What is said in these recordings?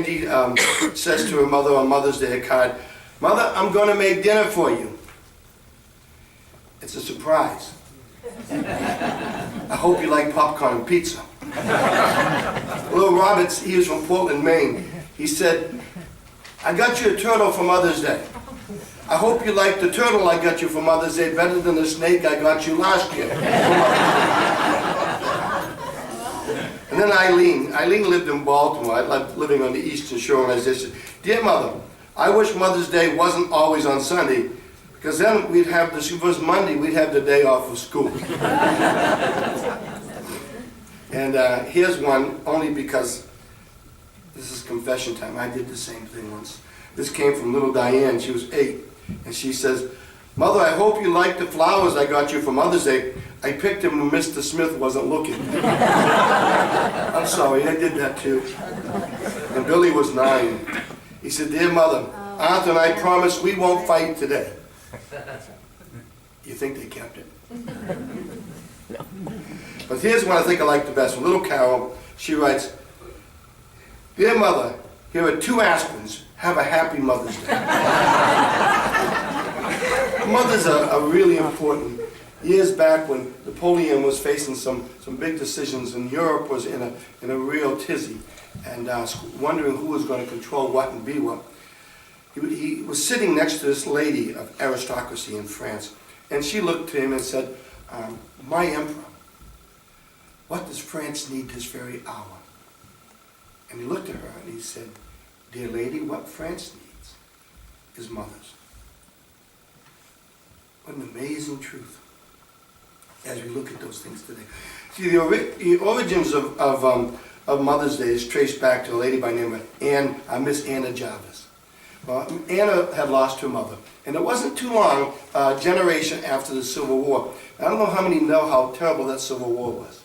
Andy says to her mother on Mother's Day card, "Mother, I'm going to make dinner for you." It's a surprise. I hope you like popcorn and pizza. Little Roberts, he was from Portland, Maine. He said, "I got you a turtle for Mother's Day. I hope you like the turtle I got you for Mother's Day better than the snake I got you last year." And then Eileen lived in Baltimore. I loved living on the Eastern Shore, and I said, "Dear Mother, I wish Mother's Day wasn't always on Sunday, because then we'd have if it was Monday, we'd have the day off of school." And here's one, only because this is confession time. I did the same thing once. This came from little Diane. She was 8. And she says, "Mother, I hope you like the flowers I got you for Mother's Day. I picked them when Mr. Smith wasn't looking." I'm sorry, I did that too. And Billy was 9. He said, "Dear Mother, Arthur and I promise we won't fight today." You think they kept it? No. But here's one I think I like the best. Little Carol, she writes, "Dear Mother, here are 2 aspirins. Have a happy Mother's Day." Mothers are really important. Years back when Napoleon was facing some big decisions and Europe was in a real tizzy and wondering who was going to control what and be what, he was sitting next to this lady of aristocracy in France, and she looked to him and said, "My emperor, what does France need this very hour?" And he looked at her and he said, "Dear lady, what France needs is mothers." What an amazing truth as we look at those things today. See, the origins of Mother's Day is traced back to a lady by the name of Miss Anna Jarvis. Well, Anna had lost her mother, and it wasn't too long, a generation after the Civil War. I don't know how many know how terrible that Civil War was.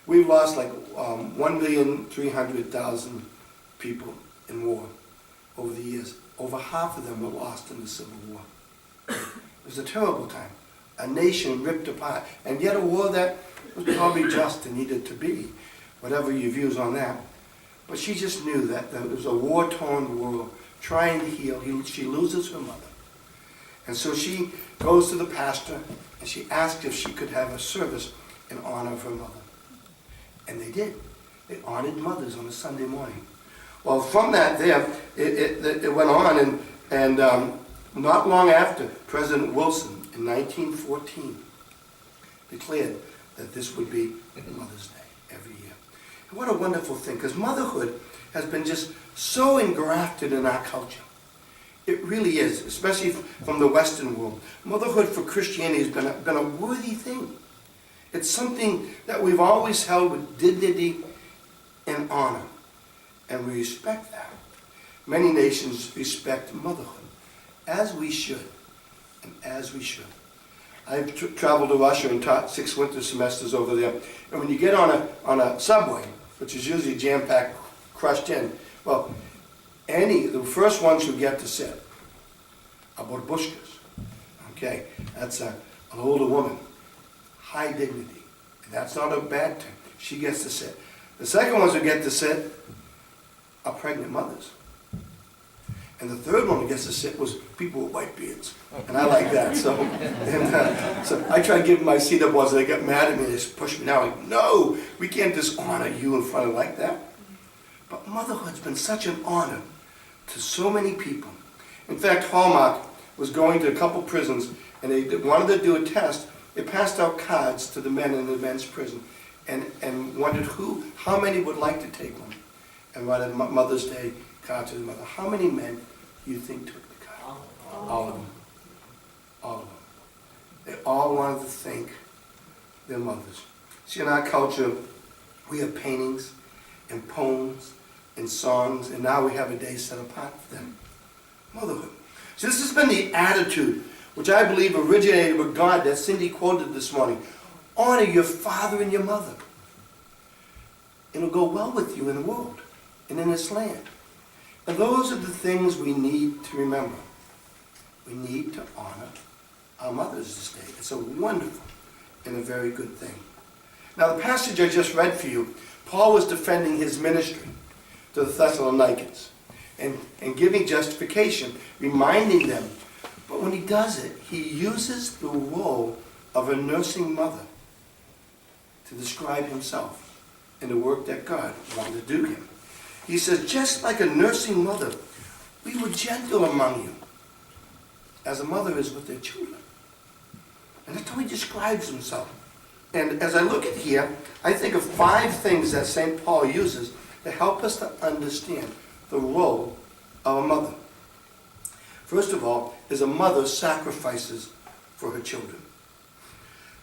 We've lost like 1,300,000 people in war over the years. Over half of them were lost in the Civil War. It was a terrible time. A nation ripped apart, and yet a war that was probably just and needed to be, whatever your views on that. But she just knew that there was a war-torn world trying to heal. She loses her mother. And so she goes to the pastor, and she asks if she could have a service in honor of her mother. And they did. They honored mothers on a Sunday morning. Well, from that it went on, and not long after, President Wilson in 1914 declared that this would be Mother's Day every year. And what a wonderful thing, because motherhood has been just so engrafted in our culture. It really is, especially from the Western world. Motherhood for Christianity has been a worthy thing. It's something that we've always held with dignity and honor, and we respect that. Many nations respect motherhood, as we should, and as we should. I've traveled to Russia and taught 6 winter semesters over there, and when you get on a subway, which is usually jam-packed, crushed in, well, the first ones who get to sit are burbushkas. Okay, that's an older woman, high dignity, and that's not a bad thing. She gets to sit. The second ones who get to sit are pregnant mothers. And the third one who gets to sit was people with white beards. And I like that. So I tried giving my seat up once, and they got mad at me. They just pushed me down. Like, no, we can't dishonor you in front of like that. But motherhood's been such an honor to so many people. In fact, Hallmark was going to a couple prisons, and they wanted to do a test. They passed out cards to the men in the men's prison and wondered how many would like to take one and write a Mother's Day card to the mother. How many men do you think took the card? All of them. All of them. They all wanted to thank their mothers. See, in our culture, we have paintings and poems and songs, and now we have a day set apart for them. Motherhood. So this has been the attitude which I believe originated with God that Cindy quoted this morning. Honor your father and your mother. It'll go well with you in the world and in this land. And those are the things we need to remember. We need to honor our mothers this day. It's a wonderful and a very good thing. Now the passage I just read for you, Paul was defending his ministry. to the Thessalonians and giving justification, reminding them. But when he does it, he uses the role of a nursing mother to describe himself and the work that God wanted to do him. He says, just like a nursing mother, we were gentle among you, as a mother is with their children. And that's how he describes himself. And as I look at here, I think of 5 things that St. Paul uses to help us to understand the role of a mother. First of all, is a mother sacrifices for her children.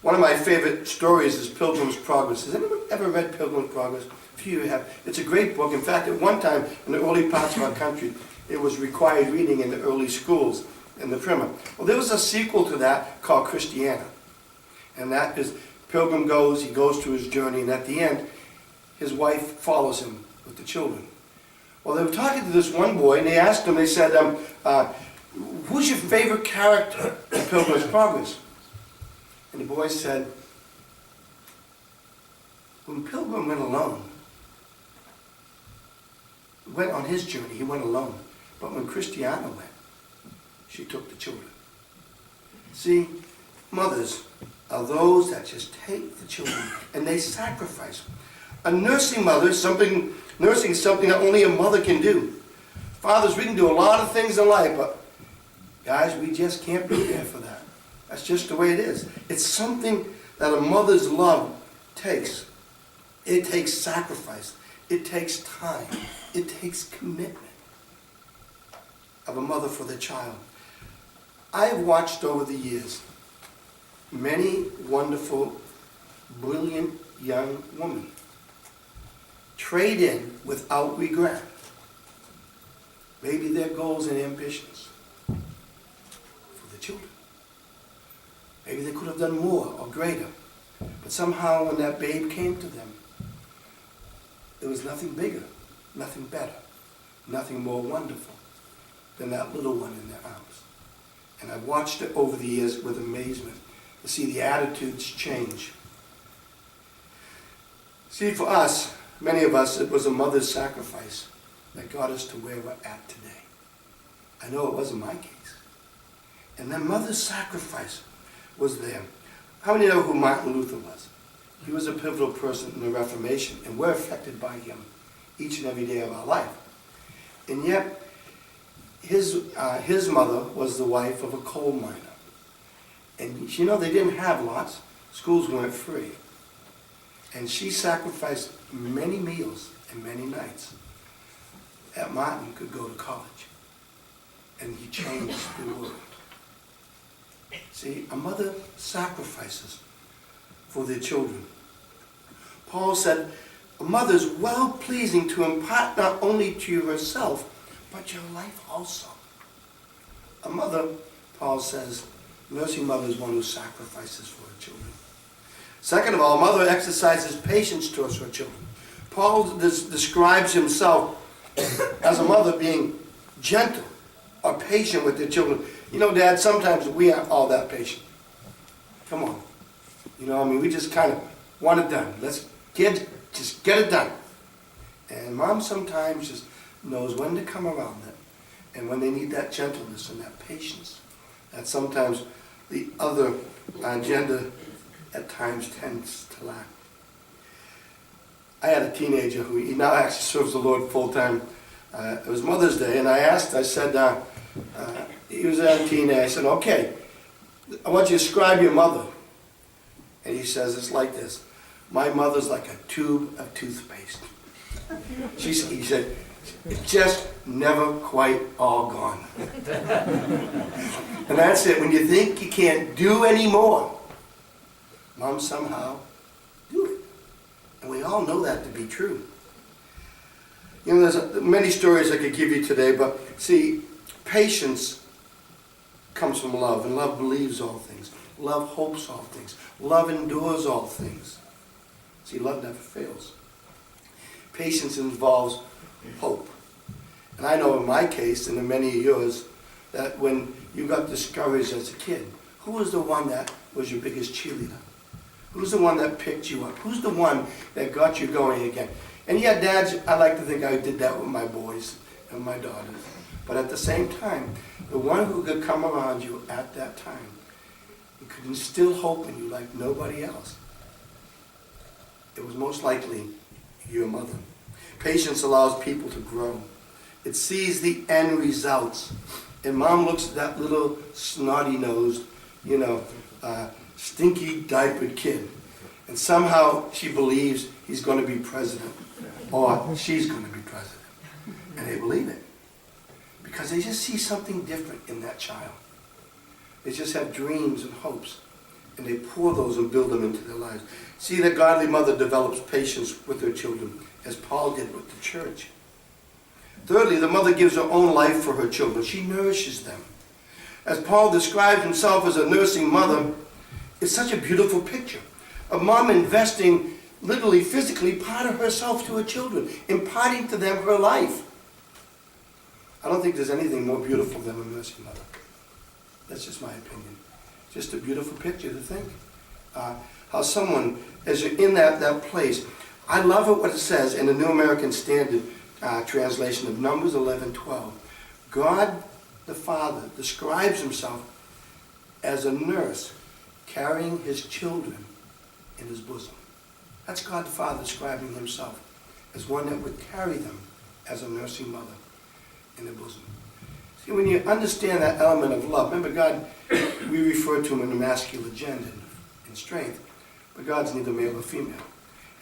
One of my favorite stories is Pilgrim's Progress. Has anyone ever read Pilgrim's Progress? A few of you have. It's a great book. In fact, at one time, in the early parts of our country, it was required reading in the early schools in the primer. Well, there was a sequel to that called Christiana. And that is, Pilgrim he goes through his journey, and at the end, his wife follows him with the children. Well, they were talking to this one boy, and they asked him, they said, who's your favorite character in Pilgrim's Progress? And the boy said, when Pilgrim went alone, went on his journey, he went alone. But when Christiana went, she took the children. See, mothers are those that just take the children and they sacrifice. A nursing mother is nursing is something that only a mother can do. Fathers, we can do a lot of things in life, but guys, we just can't be there for that. That's just the way it is. It's something that a mother's love takes. It takes sacrifice. It takes time. It takes commitment of a mother for their child. I have watched over the years many wonderful, brilliant young women trade in without regret maybe their goals and ambitions for the children. Maybe they could have done more or greater, but somehow when that babe came to them, there was nothing bigger, nothing better, nothing more wonderful than that little one in their arms. And I've watched it over the years with amazement to see the attitudes change. See, for us, many of us, it was a mother's sacrifice that got us to where we're at today. I know it wasn't my case. And then mother's sacrifice was there. How many know who Martin Luther was? He was a pivotal person in the Reformation, and we're affected by him each and every day of our life. And yet, his mother was the wife of a coal miner. And you know, they didn't have lots. Schools weren't free. And she sacrificed many meals and many nights that Martin could go to college. And he changed the world. See, a mother sacrifices for their children. Paul said, a mother is well pleasing to impart not only to you herself, but your life also. A mother, Paul says, nursing mother is one who sacrifices for her children. Second of all, a mother exercises patience towards her children. Paul describes himself as a mother being gentle or patient with their children. You know, Dad, sometimes we aren't all that patient. Come on. You know, I mean, we just kind of want it done. Just get it done. And Mom sometimes just knows when to come around them and when they need that gentleness and that patience that sometimes the other gender at times tends to lack. I had a teenager who he now actually serves the Lord full time. It was Mother's Day, and I said, he was a teenager. I said, okay, I want you to describe your mother. And he says, it's like this. My mother's like a tube of toothpaste. He said, it's just never quite all gone. And that's it. When you think you can't do any more, Mom somehow do it. And we all know that to be true. You know, there's many stories I could give you today, but see, patience comes from love, and love believes all things. Love hopes all things. Love endures all things. See, love never fails. Patience involves hope. And I know in my case, and in many of yours, that when you got discouraged as a kid, who was the one that was your biggest cheerleader? Who's the one that picked you up? Who's the one that got you going again? And yeah, dads, I like to think I did that with my boys and my daughters. But at the same time, the one who could come around you at that time, and could instill hope in you like nobody else, it was most likely your mother. Patience allows people to grow. It sees the end results. And mom looks at that little snotty-nosed, stinky diapered kid. And somehow she believes he's going to be president. Or she's going to be president. And they believe it. Because they just see something different in that child. They just have dreams and hopes. And they pour those and build them into their lives. See, the godly mother develops patience with her children, as Paul did with the church. Thirdly, the mother gives her own life for her children. She nourishes them. As Paul describes himself as a nursing mother, it's such a beautiful picture. A mom investing literally, physically, part of herself to her children, imparting to them her life. I don't think there's anything more beautiful than a nursing mother. That's just my opinion. Just a beautiful picture to think. How someone, as you're in that place, I love it what it says in the New American Standard translation of Numbers 11:12. God the Father describes himself as a nurse carrying his children in his bosom. That's God the Father describing himself as one that would carry them as a nursing mother in her bosom. See, when you understand that element of love, remember God, we refer to him in the masculine gender and strength, but God's neither male nor female.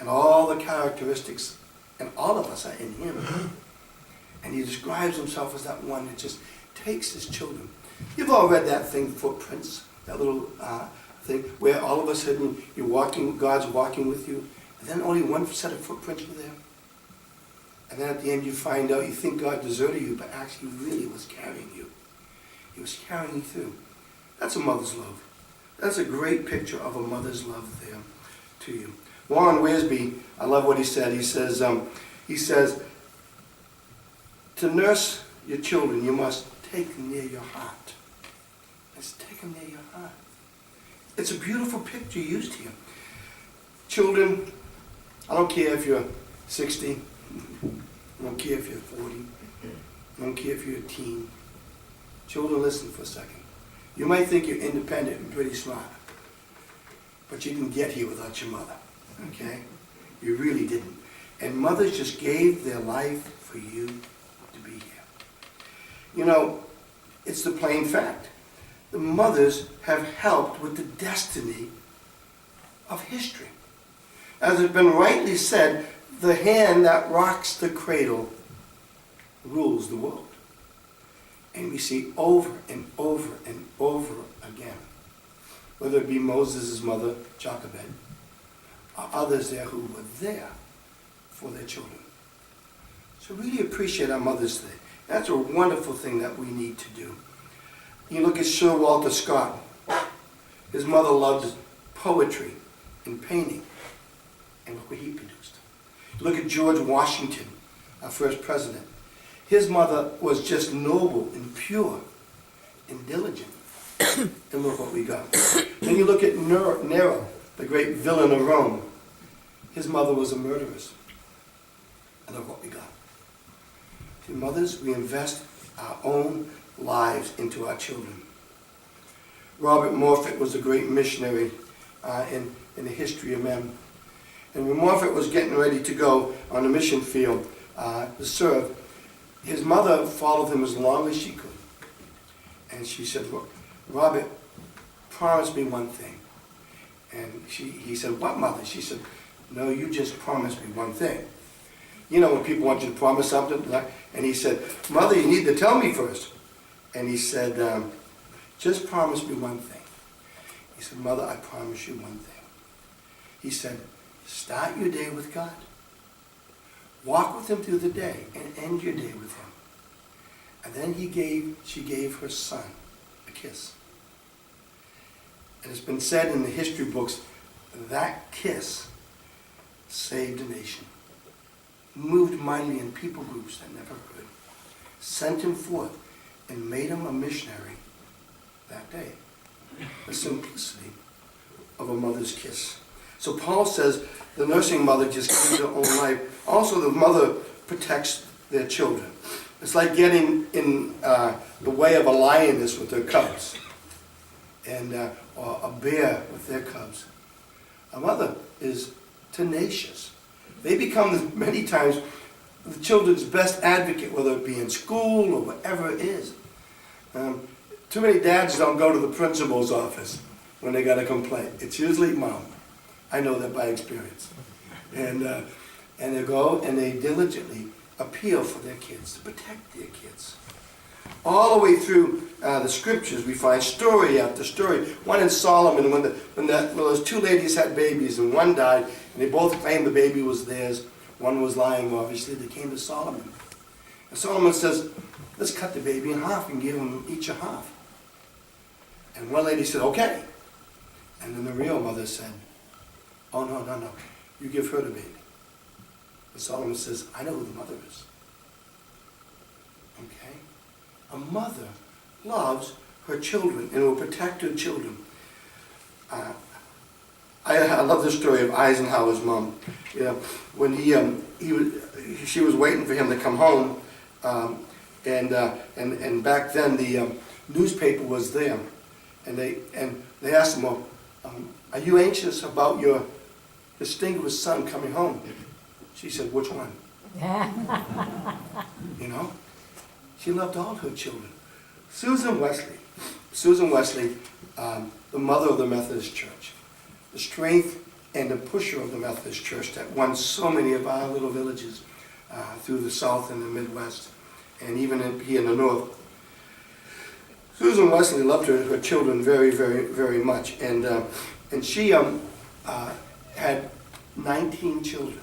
And all the characteristics, and all of us are in him. And he describes himself as that one that just takes his children. You've all read that thing, Footprints, that little thing, where all of a sudden you're walking, God's walking with you, and then only one set of footprints were there. And then at the end you find out, you think God deserted you, but actually he really was carrying you. He was carrying you through. That's a mother's love. That's a great picture of a mother's love there to you. Warren Wiersbe, I love what he said. He says, to nurse your children, you must take them near your heart. Let's take them near your heart. It's a beautiful picture used here. Children, I don't care if you're 60, I don't care if you're 40, I don't care if you're a teen. Children, listen for a second. You might think you're independent and pretty smart, but you didn't get here without your mother, okay? You really didn't. And mothers just gave their life for you to be here. You know, it's the plain fact. The mothers have helped with the destiny of history. As has been rightly said, the hand that rocks the cradle rules the world. And we see over and over and over again, whether it be Moses' mother, Jochebed, or others there who were there for their children. So really appreciate our Mother's Day. That's a wonderful thing that we need to do. You look at Sir Walter Scott. His mother loved poetry and painting. And look what he produced. Look at George Washington, our first president. His mother was just noble and pure and diligent. And look what we got. Then you look at Nero, the great villain of Rome. His mother was a murderess. And look what we got. See, mothers, we invest our own lives into our children. Robert Morfitt was a great missionary in the history of men. And when Morfitt was getting ready to go on the mission field to serve, his mother followed him as long as she could. And she said, Robert, promise me one thing. And he said, what, mother? She said, no, you just promise me one thing. You know when people want you to promise something? And he said, Mother, you need to tell me first. And he said, just promise me one thing. He said, Mother, I promise you one thing. He said, start your day with God. Walk with him through the day and end your day with him. And then she gave her son a kiss. And it's been said in the history books, that kiss saved a nation. Moved mightily in people groups that never heard. Sent him forth and made him a missionary that day. The simplicity of a mother's kiss. So Paul says the nursing mother just gives her own life. Also, the mother protects their children. It's like getting in the way of a lioness with their cubs, and or a bear with their cubs. A mother is tenacious. They become many times the children's best advocate, whether it be in school or whatever it is. Too many dads don't go to the principal's office when they got a complaint. It's usually mom. I know that by experience. And they go and they diligently appeal for their kids, to protect their kids. All the way through the scriptures, we find story after story. One in Solomon, when those two ladies had babies, and one died, and they both claimed the baby was theirs. One was lying, obviously. They came to Solomon. And Solomon says, let's cut the baby in half and give them each a half. And one lady said, okay. And then the real mother said, oh, no. You give her the baby. And Solomon says, I know who the mother is. Okay? A mother loves her children and will protect her children. I love the story of Eisenhower's mom. You know, when she was waiting for him to come home, and back then the newspaper was there, and they asked him, well, are you anxious about your distinguished son coming home? She said, which one? You know, she loved all her children. Susan Wesley, the mother of the Methodist Church, the strength and the pusher of the Methodist Church that won so many of our little villages through the South and the Midwest, and even here in the North. Susan Wesley loved her children very, very, very much, and she had 19 children.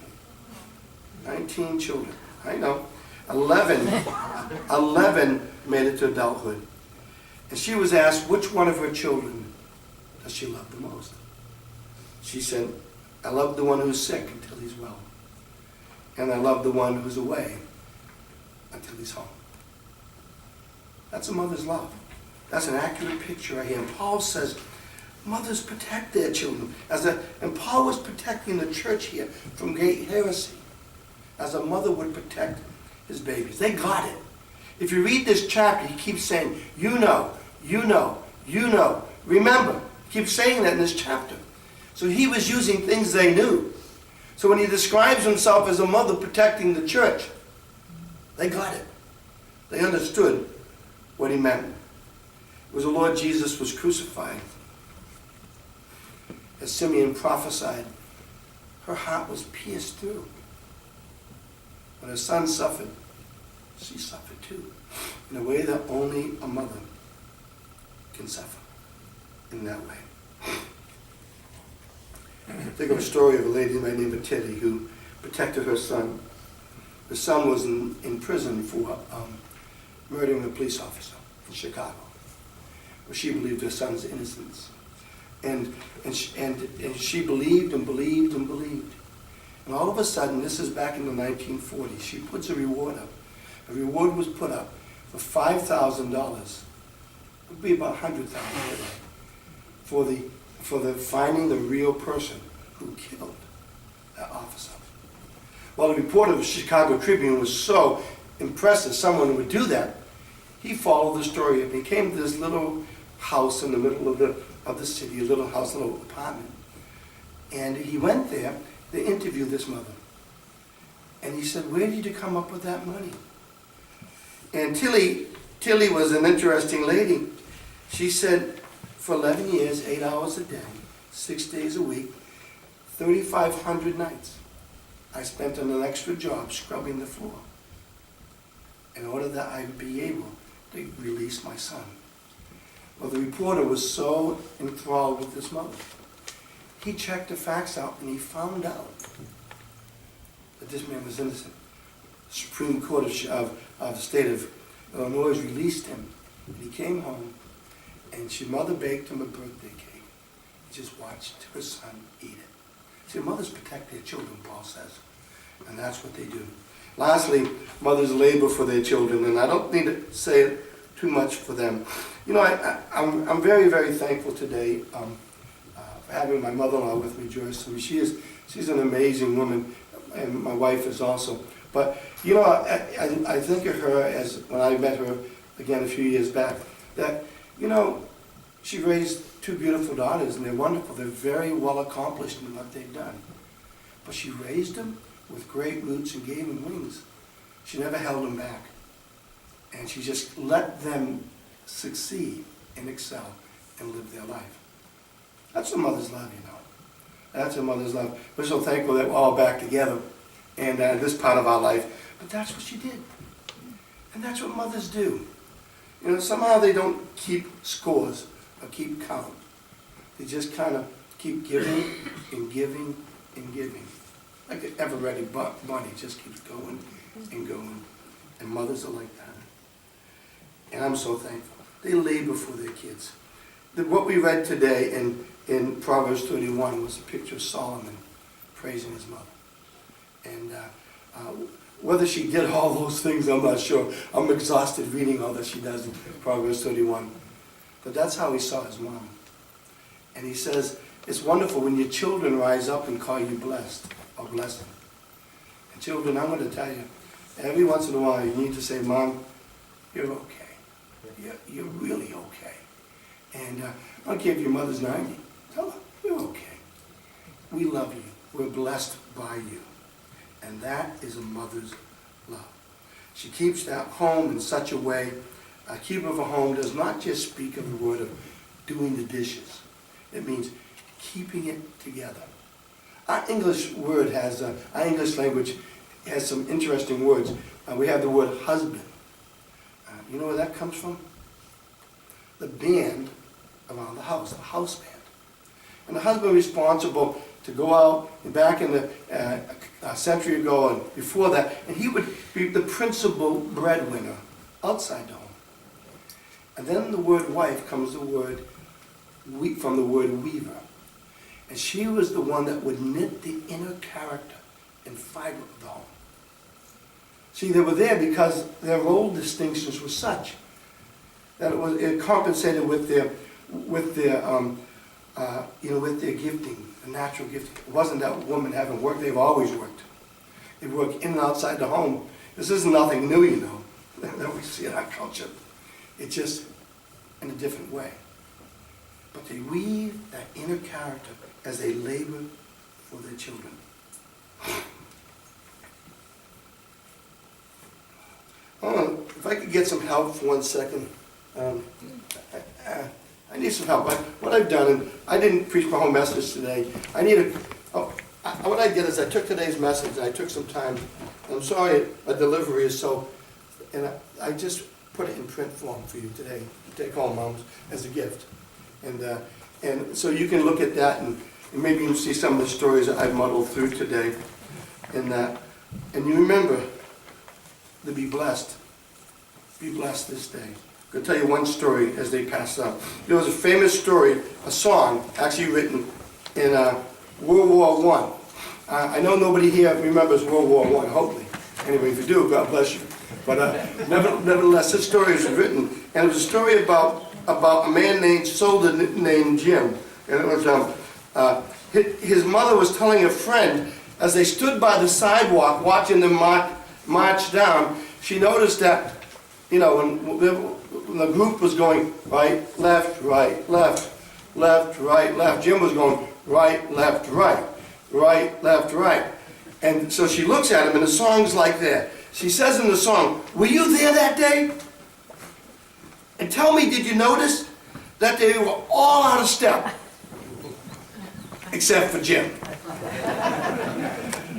19 children. I know. 11 made it to adulthood. And she was asked which one of her children does she love the most. She said, I love the one who's sick until he's well. And I love the one who's away until he's home. That's a mother's love. That's an accurate picture right here. And Paul says, mothers protect their children. And Paul was protecting the church here from great heresy, as a mother would protect his babies. They got it. If you read this chapter, he keeps saying, you know. Remember, he keeps saying that in this chapter. So he was using things they knew. So when he describes himself as a mother protecting the church, they got it. They understood what he meant. It was the Lord Jesus was crucified. As Simeon prophesied, her heart was pierced through. When her son suffered, she suffered too, in a way that only a mother can suffer in that way. Think of a story of a lady by the name of Teddy who protected her son. The son was in prison for murdering a police officer in Chicago, where she believed her son's innocence. And she believed and believed and believed. And all of a sudden, this is back in the 1940s, she puts a reward up. A reward was put up for $5,000. It would be about $100,000 for the finding the real person who killed that officer. Well, the reporter of the Chicago Tribune was so impressed that someone would do that. He followed the story and he came to this little house in the middle of the city, a little house, a little apartment. And he went there to interview this mother. And he said, where did you come up with that money? And Tilly was an interesting lady. She said, for 11 years, 8 hours a day, 6 days a week, 3,500 nights, I spent on an extra job scrubbing the floor in order that I would be able to release my son. Well, the reporter was so enthralled with this mother. He checked the facts out and he found out that this man was innocent. The Supreme Court of the state of Illinois released him. And he came home and mother baked him a birthday cake. He just watched her son eat it. See, mothers protect their children, Paul says. And that's what they do. Lastly, mothers labor for their children, and I don't need to say too much for them. You know, I'm very, very thankful today for for having my mother-in-law with me, Joyce. I mean, she's an amazing woman, and my wife is also. But, you know, I think of her as, when I met her again a few years back, that, you know, she raised two beautiful daughters, and they're wonderful. They're very well accomplished in what they've done. But she raised them with great roots and gave them wings. She never held them back. And she just let them succeed and excel and live their life. That's a mother's love, you know. That's a mother's love. We're so thankful that we're all back together and this part of our life. But that's what she did. And that's what mothers do. You know, somehow they don't keep scores or keep count. They just kind of keep giving and giving and giving. Like an ever-ready bunny, just keeps going and going. And mothers are like that. And I'm so thankful. They labor for their kids. What we read today in Proverbs 31 was a picture of Solomon praising his mother. And whether she did all those things, I'm not sure. I'm exhausted reading all that she does in Proverbs 31. But that's how he saw his mom. And he says, it's wonderful when your children rise up and call you blessed or blessing. And children, I'm going to tell you, every once in a while you need to say, Mom, you're okay. You're really okay. And I don't care if your mother's 90. Tell her, you're okay. We love you. We're blessed by you. And that is a mother's love. She keeps that home in such a way. A keeper of a home does not just speak of the word of doing the dishes. It means keeping it together. Our English language has some interesting words. We have the word husband. You know where that comes from? The band around the house band. And the husband responsible to go out and back in a century ago and before that, and he would be the principal breadwinner outside the home. And then the word wife comes from the word weaver. And she was the one that would knit the inner character and fiber of the home. See, they were there because their role distinctions were such that it compensated with their gifting, the natural gifting. It wasn't that women haven't worked; they've always worked. They work in and outside the home. This is nothing new, you know, that we see in our culture. It's just in a different way. But they weave that inner character as they labor for their children. If I could get some help for 1 second. I need some help. What I've done, and I didn't preach my whole message today. What I did is I took today's message and I took some time. I'm sorry my delivery is so, and I just put it in print form for you today. Take home, moms, as a gift. And so you can look at that and maybe you can see some of the stories that I've muddled through today. And you remember to be blessed. Be blessed this day. I'm going to tell you one story as they pass out. There was a famous story, a song, actually written in World War I. I know nobody here remembers World War I, hopefully. Anyway, if you do, God bless you. But nevertheless, this story is written, and it was a story about a man named soldier named Jim. And it was his mother was telling a friend as they stood by the sidewalk watching them march down. She noticed that, you know, when the group was going right, left, left, right. Jim was going right, left, right. And so she looks at him, and the song's like that. She says in the song, "Were you there that day? And tell me, did you notice that they were all out of step? Except for Jim."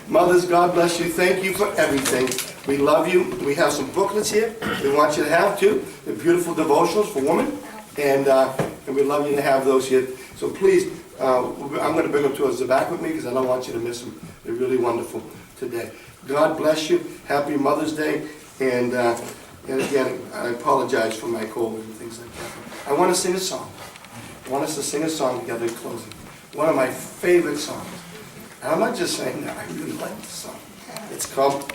Mothers, God bless you. Thank you for everything. We love you. We have some booklets here we want you to have too. They're beautiful devotionals for women. And we love you to have those here. So please, I'm going to bring them towards the back with me because I don't want you to miss them. They're really wonderful today. God bless you. Happy Mother's Day. And again, I apologize for my cold and things like that. I want to sing a song. I want us to sing a song together in closing. One of my favorite songs. And I'm not just saying that. I really like the song. It's called